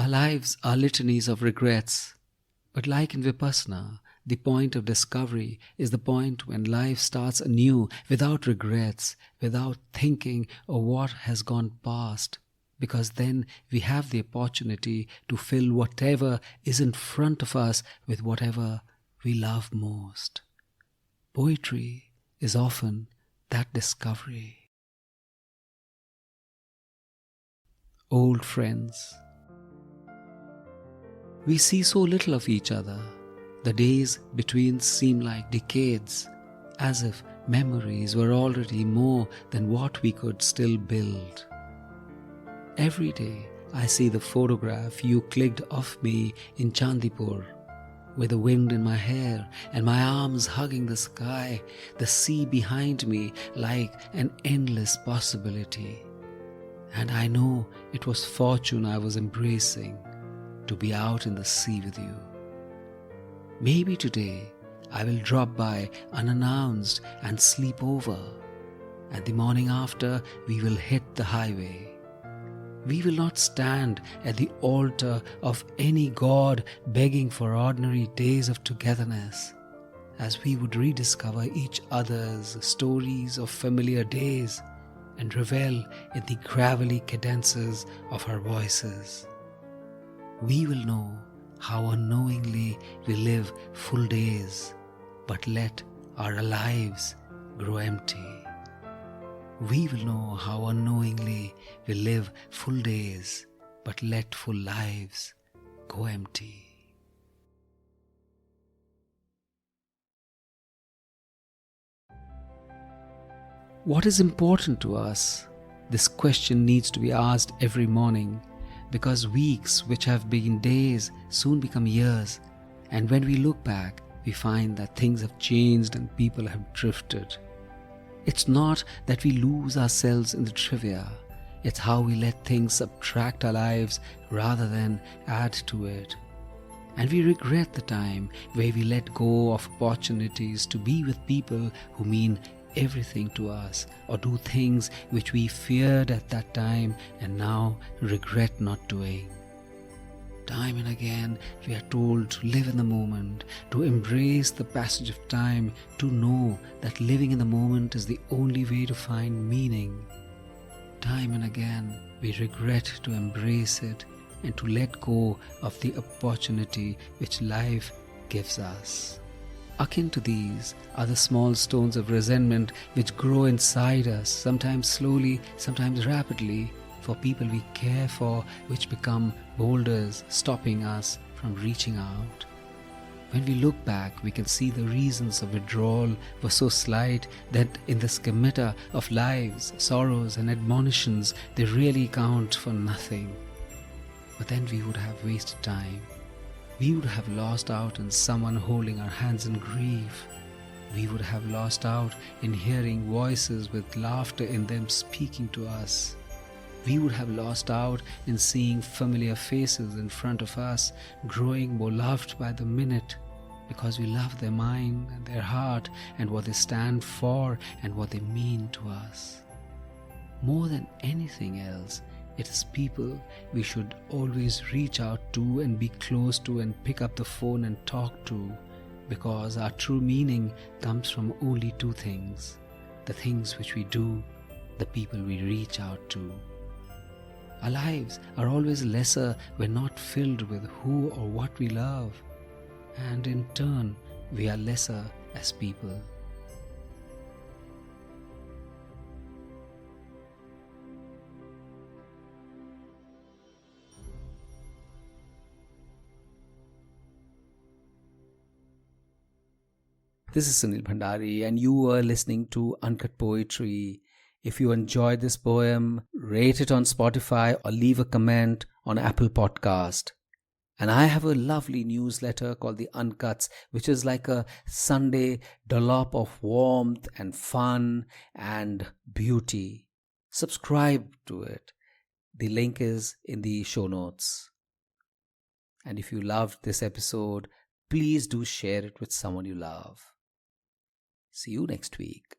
Our lives are litanies of regrets, but like in Vipassana, the point of discovery is the point when life starts anew without regrets, without thinking of what has gone past, because then we have the opportunity to fill whatever is in front of us with whatever we love most. Poetry is often that discovery. Old friends. We see so little of each other. The days between seem like decades, as if memories were already more than what we could still build. Every day I see the photograph you clicked of me in Chandipur, with the wind in my hair and my arms hugging the sky, the sea behind me like an endless possibility. And I know it was fortune I was embracing, to be out in the sea with you. Maybe today I will drop by unannounced and sleep over, and the morning after we will hit the highway. We will not stand at the altar of any god begging for ordinary days of togetherness, as we would rediscover each other's stories of familiar days and revel in the gravelly cadences of our voices. We will know how unknowingly we live full days, but let our lives grow empty. We will know how unknowingly we live full days, but let full lives go empty. What is important to us? This question needs to be asked every morning, because weeks which have been days soon become years, and when we look back, we find that things have changed and people have drifted. It's not that we lose ourselves in the trivia, it's how we let things subtract our lives rather than add to it. And we regret the time where we let go of opportunities to be with people who mean everything to us, or do things which we feared at that time and now regret not doing. Time and again we are told to live in the moment, to embrace the passage of time, to know that living in the moment is the only way to find meaning. Time and again we regret to embrace it and to let go of the opportunity which life gives us. Akin to these are the small stones of resentment which grow inside us, sometimes slowly, sometimes rapidly, for people we care for, which become boulders stopping us from reaching out. When we look back, we can see the reasons of withdrawal were so slight that in the schemata of lives, sorrows and admonitions, they really count for nothing. But then we would have wasted time. We would have lost out in someone holding our hands in grief. We would have lost out in hearing voices with laughter in them speaking to us. We would have lost out in seeing familiar faces in front of us growing more loved by the minute, because we love their mind and their heart and what they stand for and what they mean to us. More than anything else, it is people we should always reach out to and be close to and pick up the phone and talk to, because our true meaning comes from only two things: the things which we do, the people we reach out to. Our lives are always lesser when not filled with who or what we love, and in turn we are lesser as people. This is Sunil Bhandari, and you are listening to Uncut Poetry. If you enjoyed this poem, rate it on Spotify or leave a comment on Apple Podcast. And I have a lovely newsletter called The Uncuts, which is like a Sunday dollop of warmth and fun and beauty. Subscribe to it. The link is in the show notes. And if you loved this episode, please do share it with someone you love. See you next week.